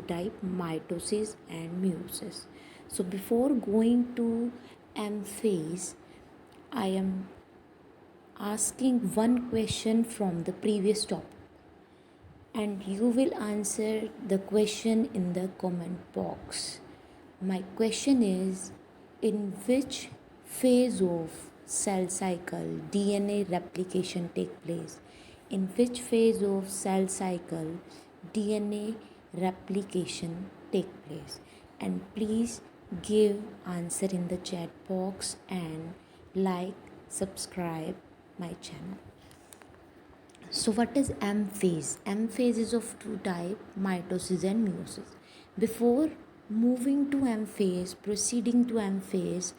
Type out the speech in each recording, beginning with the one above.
type, mitosis and meiosis. So before going to M phase, I am asking one question from the previous topic, and you will answer the question in the comment box. My question is, in which phase of cell cycle DNA replication take place? In which phase of cell cycle DNA replication take place? And please give answer in the chat box and like, subscribe my channel. So what is M phase? M phase is of two types, mitosis and meiosis. Before moving to M phase, proceeding to M phase,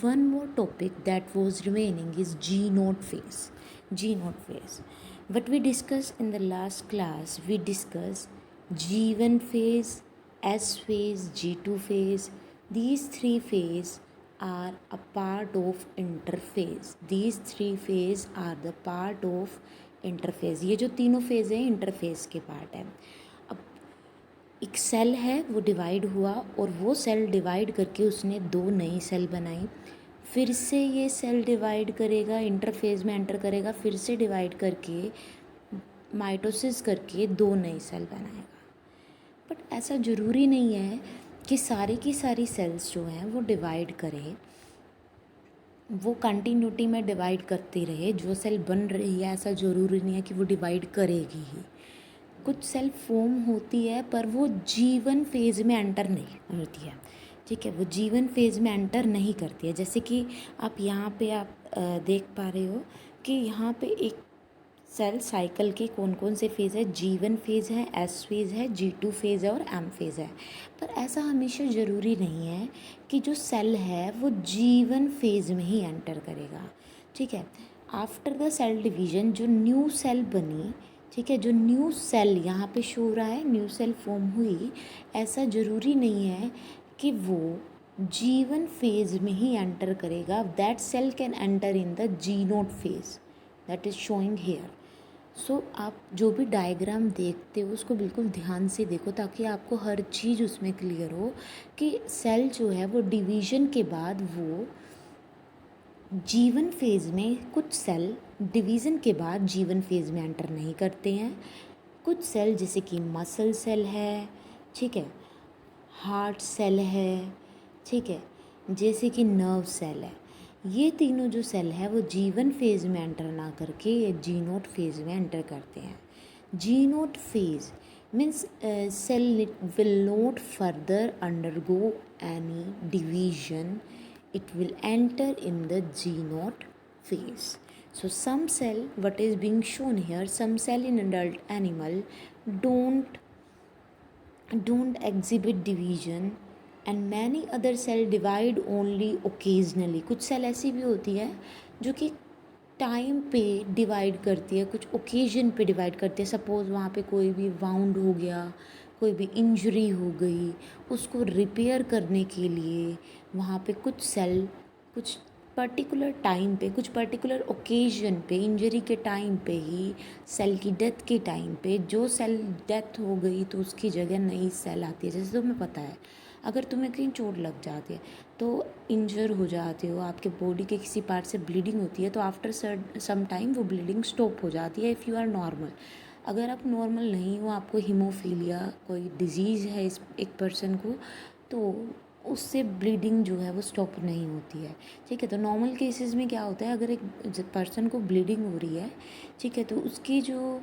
one more topic that was remaining is G naught phase. G naught phase. What we discussed in the last class, we discussed G1 phase, S phase, G2 phase. These three phases are a part of interphase. These three phases are the part of interface. ये जो तीनों phase हैं interface के part है. अब एक cell है, वो डिवाइड हुआ और वो सेल डिवाइड करके उसने दो नई सेल बनाई. फिर से ये सेल डिवाइड करेगा, इंटरफेस में एंटर करेगा, फिर से डिवाइड करके माइटोसिस करके दो नई सेल बनाएगा. बट ऐसा ज़रूरी नहीं है कि सारी की सारी सेल्स जो हैं वो डिवाइड करें, वो कंटिन्यूटी में डिवाइड करती रहे. जो सेल बन रही है ऐसा ज़रूरी नहीं है कि वो डिवाइड करेगी ही. कुछ सेल फॉर्म होती है पर वो जीवन फेज़ में एंटर नहीं करती है. ठीक है, वो जीवन फेज़ में एंटर नहीं करती है. जैसे कि आप यहाँ पे आप देख पा रहे हो कि यहाँ पे एक सेल साइकिल के कौन कौन से फेज़ है. G1 फेज़ है, S फेज़ है, G2 फेज़ है और M फेज़ है. पर ऐसा हमेशा ज़रूरी नहीं है कि जो सेल है वो G1 फेज़ में ही एंटर करेगा. ठीक है, आफ्टर द सेल डिवीज़न जो न्यू सेल बनी, ठीक है, जो न्यू सेल यहाँ पे शो हो रहा है, न्यू सेल फॉर्म हुई, ऐसा ज़रूरी नहीं है कि वो G1 फेज़ में ही एंटर करेगा. That cell can enter in the G nought phase that is showing here. So आप जो भी डायग्राम देखते हो उसको बिल्कुल ध्यान से देखो ताकि आपको हर चीज़ उसमें क्लियर हो कि सेल जो है वो डिवीज़न के बाद वो जीवन फेज़ में, कुछ सेल डिवीज़न के बाद जीवन फेज़ में एंटर नहीं करते हैं. कुछ सेल जैसे कि मसल सेल है, ठीक है, हार्ट सेल है, ठीक है, जैसे कि नर्व सेल है, ये तीनों जो सेल है वो जीवन फेज़ में एंटर ना करके ये जी नोट फेज़ में एंटर करते हैं. G nought phase means cell will not further undergo any division, it will enter in the G naught phase. So some cell, what is being shown here, some cell in adult animal don't exhibit division and many other cell divide only occasionally. कुछ cell ऐसी भी होती है जो कि time पे divide करती है, कुछ ओकेजन पे डिवाइड करती है. सपोज़ वहाँ पे कोई भी वाउंड हो गया, कोई भी इंजरी हो गई, उसको रिपेयर करने के लिए वहाँ पे कुछ सेल कुछ पर्टिकुलर टाइम पे, कुछ पर्टिकुलर ओकेजन पे, इंजरी के टाइम पे ही, सेल की डेथ के टाइम पे, जो सेल डेथ हो गई तो उसकी जगह नई सेल आती है. जैसे तुम्हें पता है अगर तुम्हें कहीं चोट लग जाती है तो इंजर हो जाते हो, आपके बॉडी के किसी पार्ट से ब्लीडिंग होती है तो आफ्टर सम टाइम वो ब्लीडिंग स्टॉप हो जाती है इफ़ यू आर नॉर्मल. अगर आप नॉर्मल नहीं हो, आपको हीमोफीलिया कोई डिजीज़ है इस एक पर्सन को, तो उससे ब्लीडिंग जो है वो स्टॉप नहीं होती है. ठीक है, तो नॉर्मल केसेस में क्या होता है, अगर एक पर्सन को ब्लीडिंग हो रही है, ठीक है, तो उसकी जो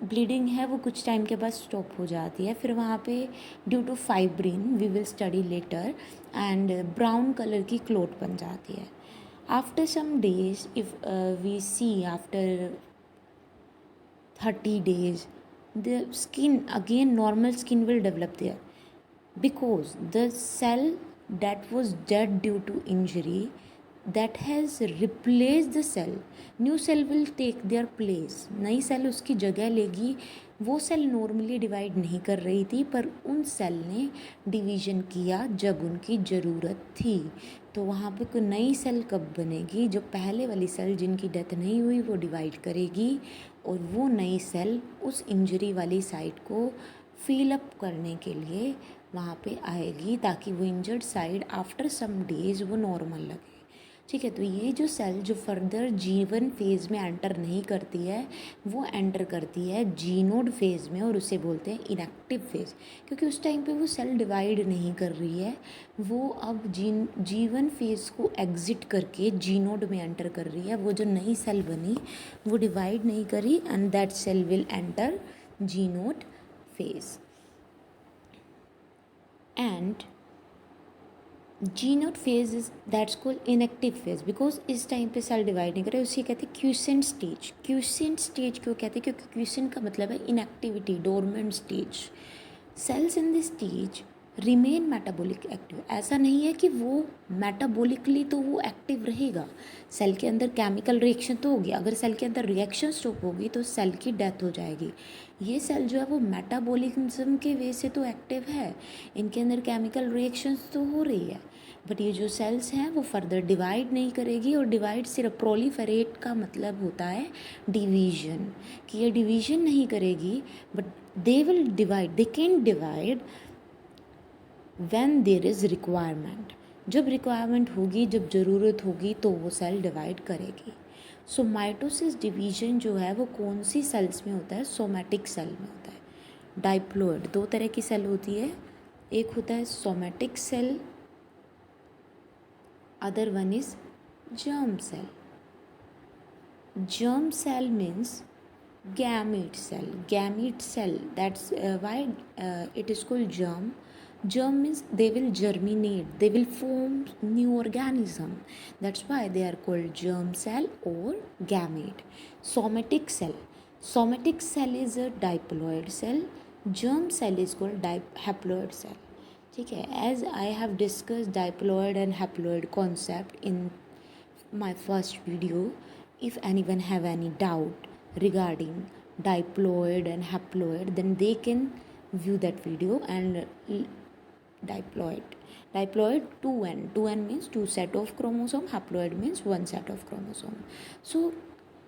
ब्लीडिंग है वो कुछ टाइम के बाद स्टॉप हो जाती है. फिर वहाँ पे due to fibrin, we will study later, and brown colour की क्लोट बन जाती है. After some days if we see after 30 days the skin again, normal skin will develop there because the cell that was dead due to injury that has replaced the cell, new cell will take their place. नई cell उसकी जगह लेगी. वो cell normally divide नहीं कर रही थी पर उन सेल ने डिवीज़न किया जब उनकी ज़रूरत थी. तो वहाँ पे कोई नई सेल कब बनेगी, जो पहले वाली सेल जिनकी डेथ नहीं हुई वो डिवाइड करेगी और वो नई सेल उस इंजरी वाली साइट को फिल अप करने के लिए वहाँ पे आएगी, ताकि वो injured side after some days वो नॉर्मल लगे। ठीक है, तो ये जो सेल जो फर्दर जीवन फेज़ में एंटर नहीं करती है, वो एंटर करती है जीनोड फेज़ में, और उसे बोलते हैं इनएक्टिव फेज़, क्योंकि उस टाइम पे वो सेल डिवाइड नहीं कर रही है, वो अब जीवन फेज़ को एग्जिट करके जीनोड में एंटर कर रही है। वो जो नई सेल बनी वो डिवाइड नहीं करी, and that cell will enter G nought phase. And G nought phase is that's called inactive phase, because इस टाइम पे सेल डिवाइड नहीं करे, उसे कहते हैं क्यूसेंट स्टेज। क्यूसेंट स्टेज क्यों कहते हैं? क्योंकि क्यूसेंट का मतलब है inactivity, dormant stage. Cells in this stage remain metabolic active. ऐसा नहीं है कि वो मेटाबॉलिकली तो वो एक्टिव रहेगा, सेल के अंदर केमिकल रिएक्शन तो होगी, अगर सेल के अंदर रिएक्शन स्टॉप होगी तो सेल की डेथ हो जाएगी। ये सेल जो है वो मेटाबॉलिज्म के वे से तो एक्टिव है, इनके अंदर केमिकल रिएक्शंस तो हो रही है, बट ये जो सेल्स हैं वो फर्दर डिवाइड नहीं करेगी। और डिवाइड सिर्फ प्रोलीफेरेट का मतलब होता है डिवीजन, कि ये डिवीजन नहीं करेगी, but they will divide, they can divide when there is requirement. जब रिक्वायरमेंट होगी, जब ज़रूरत होगी तो वो सेल डिवाइड करेगी। सो माइटोसिस डिवीजन जो है वो कौन सी सेल्स में होता है? सोमैटिक सेल में होता है। डाइप्लोइड, दो तरह की सेल होती है, एक होता है somatic cell, other one is germ cell. Germ cell means gamete cell. Gamete cell, that's why it is called germ. Germ means they will germinate, they will form new organism, that's why they are called germ cell or gamete. Somatic cell, somatic cell is a diploid cell, germ cell is called haploid cell. ठीक है, as I have discuss diploid and haploid concept in my first video, if anyone have any doubt regarding diploid and haploid, then they can view that video. And diploid 2n means two set of chromosome, haploid means one set of chromosome. So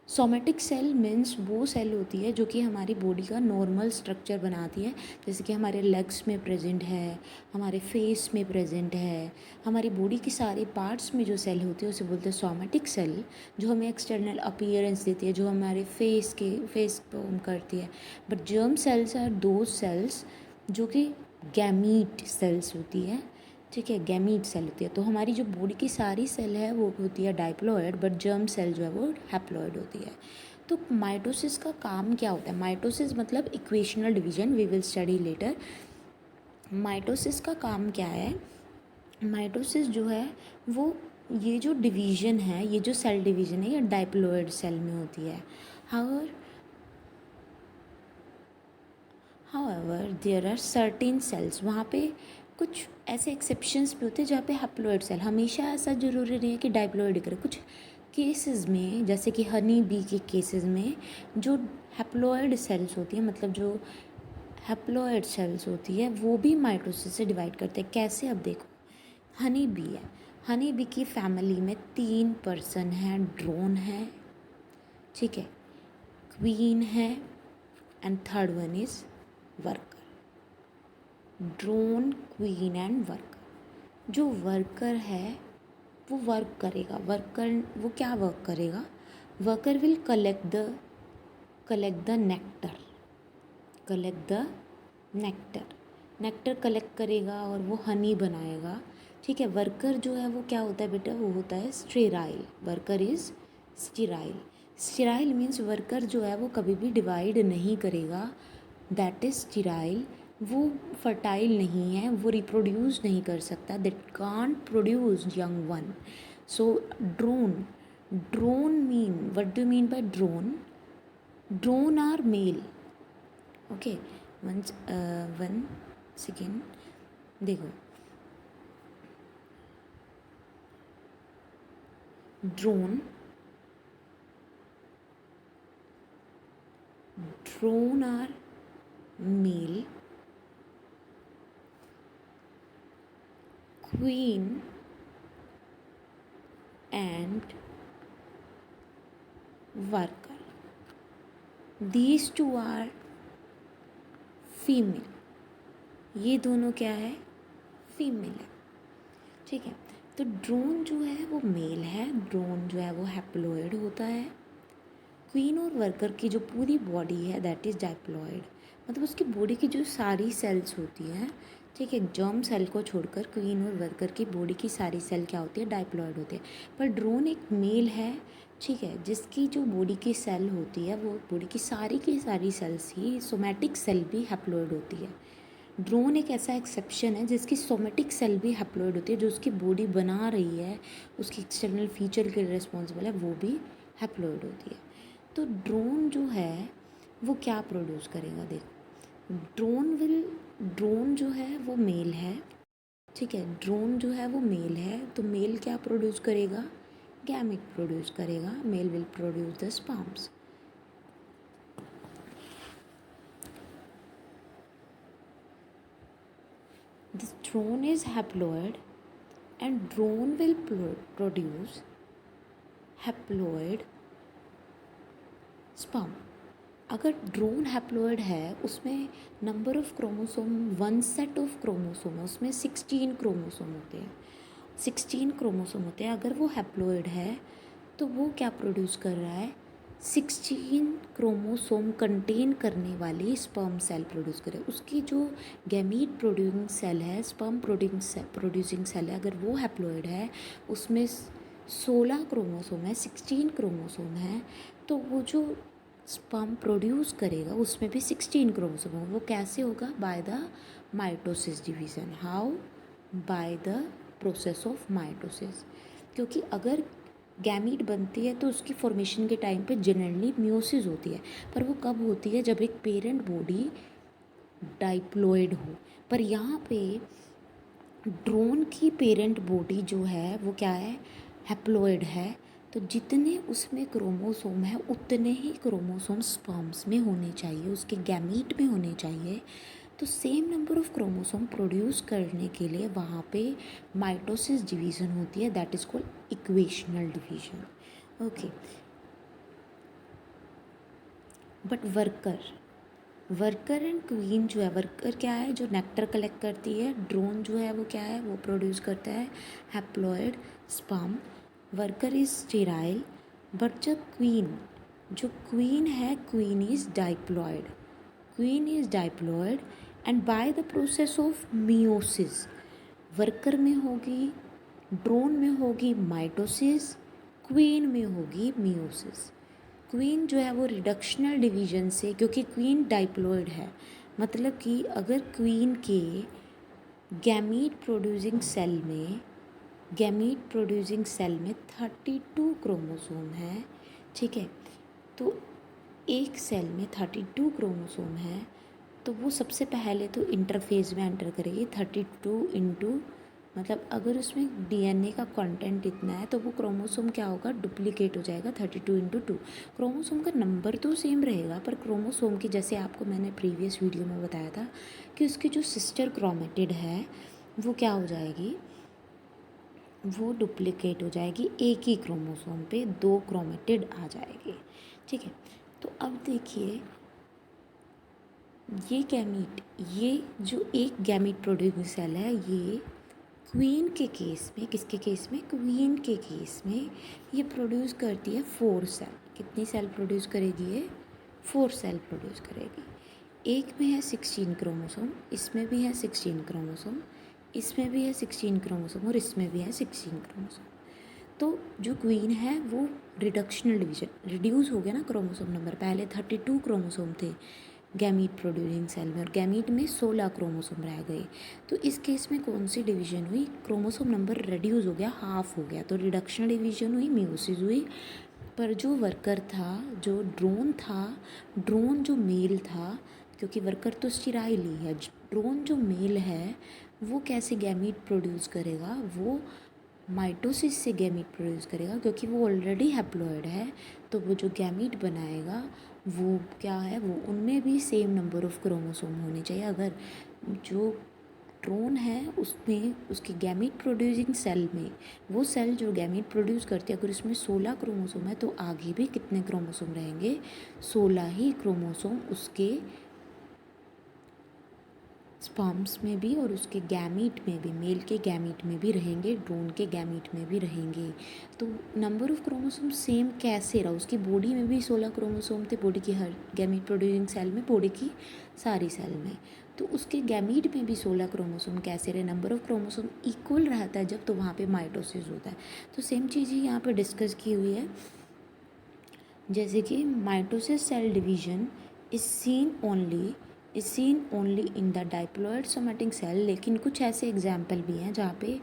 somatic cell means वो cell होती है जो कि हमारी body का normal structure बनाती है, जैसे कि हमारे लेग्स में प्रेजेंट है, हमारे फेस में प्रेजेंट है, हमारी बॉडी के सारे पार्ट्स में जो सेल होती है उसे बोलते हैं सोमेटिक सेल, जो हमें एक्सटर्नल अपीयरेंस देती है, जो हमारे फेस फॉर्म करती है। बट जर्म सेल्स आर दो सेल्स जो कि गैमीट सेल्स होती है। ठीक है, गैमीट सेल होती है। तो हमारी जो बॉडी की सारी सेल है वो होती है डाइप्लॉयड, बट जर्म सेल जो है वो हैप्लॉयड होती है। तो माइटोसिस का काम क्या होता है? माइटोसिस मतलब equational division, we will study later. Mitosis का काम क्या है? माइटोसिस जो है वो ये जो डिवीजन है, ये जो सेल डिवीजन है, ये डाइप्लॉयड सेल में होती है। However there are certain cells, वहाँ पे कुछ ऐसे एक्सेप्शंस भी होते हैं जहाँ पे हैप्लॉयड सेल, हमेशा ऐसा ज़रूरी नहीं है कि डाइप्लॉयड करे। कुछ केसेस में, जैसे कि हनी बी के केसेस में, जो हैप्लॉयड सेल्स होती हैं, मतलब जो हैप्लॉयड सेल्स होती है वो भी माइटोसिस से डिवाइड करते हैं। कैसे? अब देखो, हनी बी है, हनी बी की फैमिली में 3 पर्सन हैं, ड्रोन है, ठीक है, क्वीन है, and third one is worker. Drone, queen and worker. जो वर्कर है वो वर्क करेगा, वर्कर वो क्या वर्क करेगा? Worker will collect the nectar, nectar collect करेगा और वो हनी बनाएगा। ठीक है, वर्कर जो है वो क्या होता है बेटा? वो होता है sterile. Worker is sterile. Sterile means worker जो है वो कभी भी डिवाइड नहीं करेगा, दैट इज़ स्टेराइल। वो फर्टाइल नहीं है, वो रिप्रोड्यूस नहीं कर सकता, that can't produce young one. So drone mean, what do mean by drone? Drone are male. Okay, one second, देखो, drone are male, queen and worker, these two are female. ये दोनों क्या है, फीमेल है। ठीक है, तो ड्रोन जो है वो मेल है, ड्रोन जो है वो हैप्लॉइड होता है। क्वीन और वर्कर की जो पूरी बॉडी है दैट इज़ डाइप्लॉइड, मतलब उसकी बॉडी की जो सारी सेल्स होती हैं, ठीक है, जर्म सेल को छोड़कर क्वीन और वर्कर की बॉडी की सारी सेल क्या होती है, डाइप्लॉइड होती है। पर ड्रोन एक मेल है, ठीक है, जिसकी जो बॉडी की सेल होती है वो बॉडी की सारी सेल्स ही, सोमैटिक सेल भी हैप्लॉइड होती है। ड्रोन एक ऐसा एक्सेप्शन है जिसकी सोमेटिक सेल भी हैप्लॉइड होती है, जो उसकी बॉडी बना रही है, उसकी एक्सटर्नल फीचर के लिए रिस्पॉन्सिबल है, वो भी हैप्लॉइड होती है। तो ड्रोन जो है वो क्या प्रोड्यूस करेगा, देखो, ड्रोन जो है वो मेल है, ठीक है, ड्रोन जो है वो मेल है, तो मेल क्या प्रोड्यूस करेगा, गैमेट प्रोड्यूस करेगा, male will produce the sperms. This drone is haploid and drone will produce haploid sperm। अगर ड्रोन हैप्लॉइड है, उसमें number of chromosome, one set of chromosome है, उसमें 16 क्रोमोसोम होते हैं, 16 क्रोमोसोम होते हैं। अगर वो हैप्लॉइड है तो वो क्या प्रोड्यूस कर रहा है, 16 क्रोमोसोम कंटेन करने वाली स्पर्म सेल प्रोड्यूस करे। उसकी जो गैमीट प्रोड्यूसिंग सेल है, स्पर्म प्रोड्यूसिंग सेल है, अगर वो हैप्लॉइड है, उसमें 16 क्रोमोसोम है, 16 क्रोमोसोम है, तो वो जो स्पर्म प्रोड्यूस करेगा उसमें भी 16 क्रोमोसोम होगा। वो कैसे होगा, by the mitosis division. How, by the process of mitosis. क्योंकि अगर गैमीट बनती है तो उसकी फॉर्मेशन के टाइम पे जनरली मियोसिस होती है, पर वो कब होती है, जब एक पेरेंट बॉडी डाइप्लॉइड हो। पर यहाँ पे ड्रोन की पेरेंट बॉडी जो है वो क्या है, हैप्लॉइड है, तो जितने उसमें क्रोमोसोम है उतने ही क्रोमोसोम स्पर्म्स में होने चाहिए, उसके गैमीट में होने चाहिए। तो same number of chromosome produce करने के लिए वहाँ पे माइटोसिस डिवीज़न होती है, that is called equational division. Okay, but worker and queen जो है, वर्कर क्या है, जो नेक्टर कलेक्ट करती है, ड्रोन जो है वो क्या है, वो प्रोड्यूस करता है haploid sperm. Worker is sterile, but जो क्वीन है, queen is diploid, queen is diploid and by the process of meiosis, worker में होगी, ड्रोन में होगी माइटोसिस, क्वीन में होगी मियोसिस। क्वीन जो है वो रिडक्शनल डिवीजन से, क्योंकि क्वीन डाइप्लॉइड है, मतलब कि अगर क्वीन के गैमीट प्रोड्यूसिंग सेल में 32 क्रोमोसोम है, ठीक है, तो एक सेल में 32 क्रोमोसोम है, तो वो सबसे पहले तो इंटरफेज में एंटर करेगी 32 इंटू, मतलब अगर उसमें डीएनए का कंटेंट इतना है तो वो क्रोमोसोम क्या होगा, डुप्लीकेट हो जाएगा 32 इंटू 2। क्रोमोसोम का नंबर तो सेम रहेगा, पर क्रोमोसोम की, जैसे आपको मैंने प्रीवियस वीडियो में बताया था कि उसकी जो सिस्टर क्रोमेटिड है वो क्या हो जाएगी, वो डुप्लीकेट हो जाएगी, एक ही क्रोमोसोम पे 2 क्रोमेटिड आ जाएगी। ठीक है, तो अब देखिए ये गैमीट, ये जो एक गैमीट प्रोड्यूसिंग सेल है, ये क्वीन के केस में, किसके केस में, क्वीन के केस में ये प्रोड्यूस करती है 4 सेल। कितनी सेल प्रोड्यूस करेगी ये, 4 सेल प्रोड्यूस करेगी। एक में है 16 क्रोमोसोम, इसमें भी है 16 क्रोमोसोम, इसमें भी है 16 क्रोमोसोम और इसमें भी है 16 क्रोमोसोम। तो जो क्वीन है वो रिडक्शनल डिवीजन, रिड्यूस हो गया ना क्रोमोसोम नंबर, पहले 32 क्रोमोसोम थे गैमीट प्रोड्यूसिंग सेल में और गैमीट में 16 क्रोमोसोम रह गए। तो इस केस में कौन सी डिवीजन हुई, क्रोमोसोम नंबर रिड्यूस हो गया, हाफ हो गया, तो रिडक्शनल डिवीजन हुई, मियोसिस हुई। पर जो वर्कर था, जो ड्रोन था, ड्रोन जो मेल था, क्योंकि वर्कर तो स्टिराइल ही है, ड्रोन जो मेल है वो कैसे गैमीट प्रोड्यूस करेगा, वो माइटोसिस से गैमीट प्रोड्यूस करेगा, क्योंकि वो ऑलरेडी हैप्लॉइड है। तो वो जो गैमीट बनाएगा वो क्या है, वो उनमें भी सेम नंबर ऑफ क्रोमोसोम होने चाहिए। अगर जो ड्रोन है उसमें, उसकी गैमीट प्रोड्यूसिंग सेल में, वो सेल जो गैमीट प्रोड्यूस करती है, अगर उसमें 16 क्रोमोसोम है तो आगे भी कितने क्रोमोसोम रहेंगे, 16 ही क्रोमोसोम उसके स्पर्म्स में भी और उसके गैमीट में भी, मेल के गैमीट में भी रहेंगे, ड्रोन के गैमीट में भी रहेंगे। तो नंबर ऑफ क्रोमोसोम सेम कैसे रहा? उसकी बॉडी में भी 16 क्रोमोसोम थे, बॉडी की हर गैमीट प्रोड्यूसिंग सेल में, बॉडी की सारी सेल में। तो उसके गैमीट में भी 16 क्रोमोसोम कैसे रहे? नंबर ऑफ क्रोमोसोम इक्वल रहता है जब, तो वहाँ पे माइटोसिस होता है। तो सेम चीज़ ही यहाँ पे डिस्कस की हुई है, जैसे कि mitosis cell division is seen only in the diploid somatic cell. लेकिन कुछ ऐसे एग्जाम्पल भी हैं जहाँ पे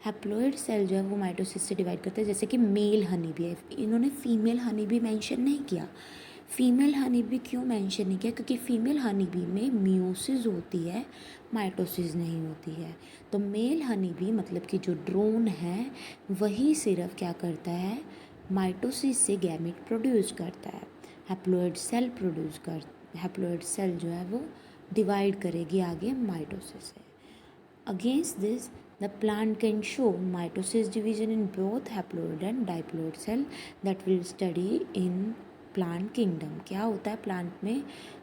हैप्लॉइड सेल जो है वो माइटोसिस से डिवाइड करते हैं, जैसे कि मेल हनी भी है। इन्होंने फीमेल हनी भी मेंशन नहीं किया। फीमेल हनी भी क्यों मेंशन नहीं किया? क्योंकि फीमेल हनी बी में मियोसिस होती है, माइटोसिस नहीं होती है। तो मेल हनी बी मतलब कि जो ड्रोन है वही सिर्फ क्या करता है, माइटोसिस से गैमेट प्रोड्यूस करता है, हैप्लॉइड सेल जो है वो डिवाइड करेगी आगे माइटोसिस से। Against this the plant can show mitosis division in both haploid and diploid cell that will study in plant kingdom. क्या होता है प्लांट में?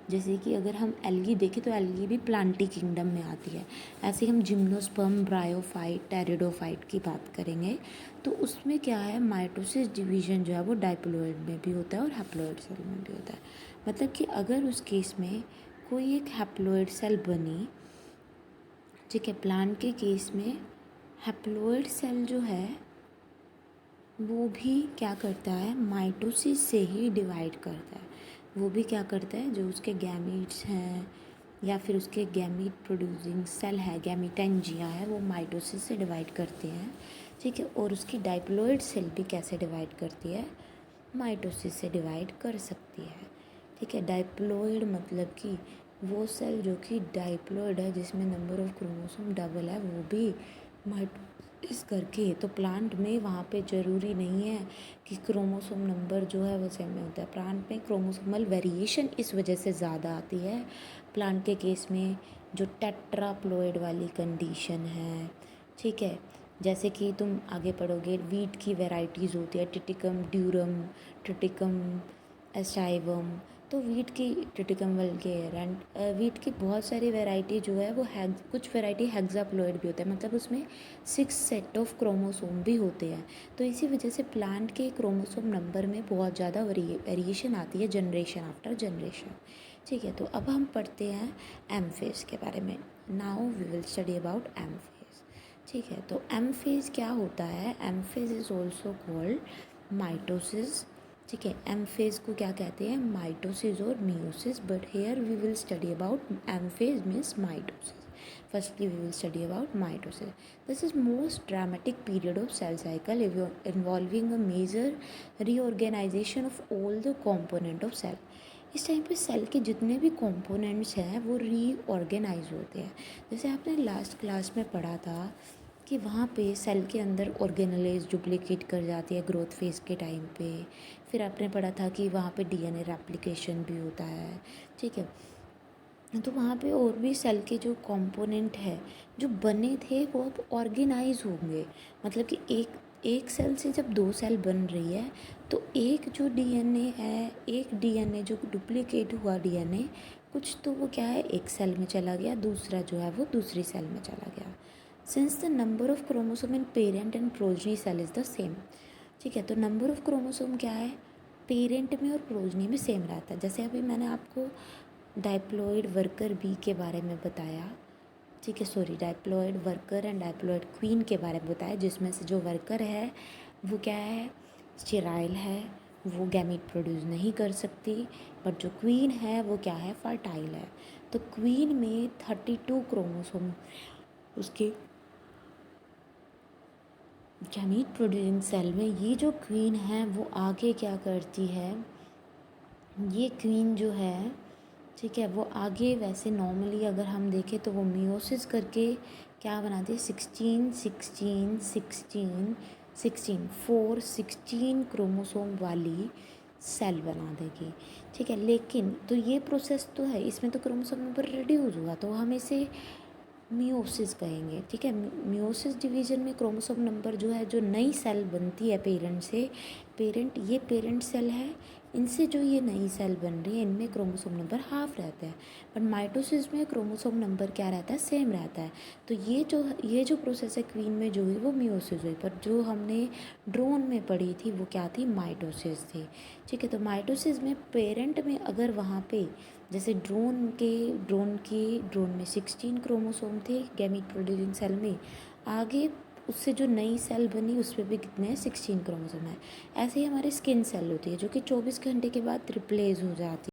जैसे कि अगर हम एल्गी देखें तो एल्गी भी प्लांटी किंगडम में आती है। ऐसे हम जिम्नोस्पर्म, ब्रायोफाइट, टेरिडोफाइट की बात करेंगे तो उसमें क्या है, माइटोसिस डिवीजन जो है वो डाइप्लॉइड में भी होता है और हैप्लॉइड सेल में भी होता है। मतलब कि अगर उस केस में कोई एक हैप्लॉइड सेल बनी, ठीक है, प्लांट के केस में हैप्लॉइड सेल जो है वो भी क्या करता है, माइटोसिस से ही डिवाइड करता है। वो भी क्या करता है, जो उसके गैमीट्स हैं या फिर उसके गैमीट प्रोड्यूसिंग सेल है, गैमीटेंजिया है, वो माइटोसिस से डिवाइड करते हैं, ठीक है। और उसकी डाइप्लॉइड सेल भी कैसे डिवाइड करती है, माइटोसिस से डिवाइड कर सकती है, ठीक है। डाइप्लॉइड मतलब कि वो सेल जो कि डाइप्लॉइड है, जिसमें नंबर ऑफ क्रोमोसोम डबल है, वो भी माइटोसिस करके। तो प्लांट में वहाँ पे ज़रूरी नहीं है कि क्रोमोसोम नंबर जो है वो सेम में होता है। प्लांट में क्रोमोसोमल वेरिएशन इस वजह से ज़्यादा आती है प्लांट के केस में, जो टेट्राप्लॉइड वाली कंडीशन है, ठीक है। जैसे कि तुम आगे पढ़ोगे, वीट की वैरायटीज़ होती है, टिटिकम ड्यूरम, टिटिकम एस्टाइवम। तो वीट की टिटिकम वल्गेर एंड वीट की बहुत सारी वैरायटी जो है वो कुछ वैरायटी हेक्साप्लॉइड भी होता है, मतलब उसमें 6 सेट ऑफ क्रोमोसोम भी होते हैं। तो इसी वजह से प्लांट के क्रोमोसोम नंबर में बहुत ज़्यादा वेरिएशन आती है जनरेशन आफ्टर जनरेशन, ठीक है। तो अब हम पढ़ते हैं एम फेज के बारे में। Now we will study about M phase, ठीक है। तो एम फेज क्या होता है? M phase is also called mitosis, ठीक है। एम फेज को क्या कहते हैं, माइटोसिस और meiosis, but here we will study about M phase means mitosis. Firstly, we will study about mitosis. This is most dramatic period of cell cycle involving a major reorganization of all the component of cell. इस time पे cell के जितने भी components हैं वो reorganise होते हैं। जैसे आपने लास्ट क्लास में पढ़ा था कि वहाँ पे सेल के अंदर ऑर्गेनेलेज डुप्लीकेट कर जाती है ग्रोथ फेज़ के टाइम पे। फिर आपने पढ़ा था कि वहाँ पे डीएनए रेप्लिकेशन भी होता है, ठीक है। तो वहाँ पे और भी सेल के जो कंपोनेंट है जो बने थे वो अब ऑर्गेनाइज होंगे। मतलब कि एक सेल से जब 2 सेल बन रही है तो एक जो डीएनए है, एक डीएनए जो डुप्लीकेट हुआ डीएनए, कुछ तो वो क्या है, एक सेल में चला गया, दूसरा जो है वो दूसरी सेल में चला गया। Since the number of chromosome in parent and progeny cell is the same, ठीक है। तो नंबर ऑफ क्रोमोसोम क्या है, पेरेंट में और प्रोजनी में सेम रहता है। जैसे अभी मैंने आपको डाइप्लॉइड वर्कर बी के बारे में बताया, ठीक है, sorry, diploid worker and diploid queen के बारे में बताया, जिसमें से जो वर्कर है वो क्या है, स्टेराइल है, वो गैमीट प्रोड्यूस नहीं कर सकती। बट जो क्वीन है वो क्या है, फर्टाइल है। तो क्वीन में 32 क्रोमोसोम, उसके गैमीट प्रोड्यूसिंग सेल में ये जो क्वीन है वो आगे क्या करती है, ये क्वीन जो है, ठीक है, वो आगे वैसे नॉर्मली अगर हम देखें तो वो मियोसिस करके क्या बनाती है, 16 क्रोमोसोम वाली सेल बना देगी, ठीक है। लेकिन तो ये प्रोसेस तो है, इसमें तो क्रोमोसोम नंबर रिड्यूस हुआ तो हम इसे मियोसिस कहेंगे, ठीक है। मियोसिस डिवीजन में क्रोमोसोम नंबर जो है, जो नई सेल बनती है पेरेंट से, पेरेंट, ये पेरेंट सेल है, इनसे जो ये नई सेल बन रही है इनमें क्रोमोसोम नंबर हाफ रहता है, बट माइटोसिस में क्रोमोसोम नंबर क्या रहता है, सेम रहता है। तो ये जो प्रोसेस है क्वीन में जो हुई वो मियोसिस हुई, पर जो हमने ड्रोन में पढ़ी थी वो क्या थी, माइटोसिस थी। ठीक है, तो माइटोसिस में पेरेंट में अगर वहाँ पे जैसे ड्रोन में 16 क्रोमोसोम थे गैमीट प्रोड्यूसिंग सेल में, आगे उससे जो नई सेल बनी उसमें भी कितने हैं, 16 क्रोमोसोम है। ऐसे ही हमारी स्किन सेल होती है जो कि 24 घंटे के बाद रिप्लेस हो जाती है।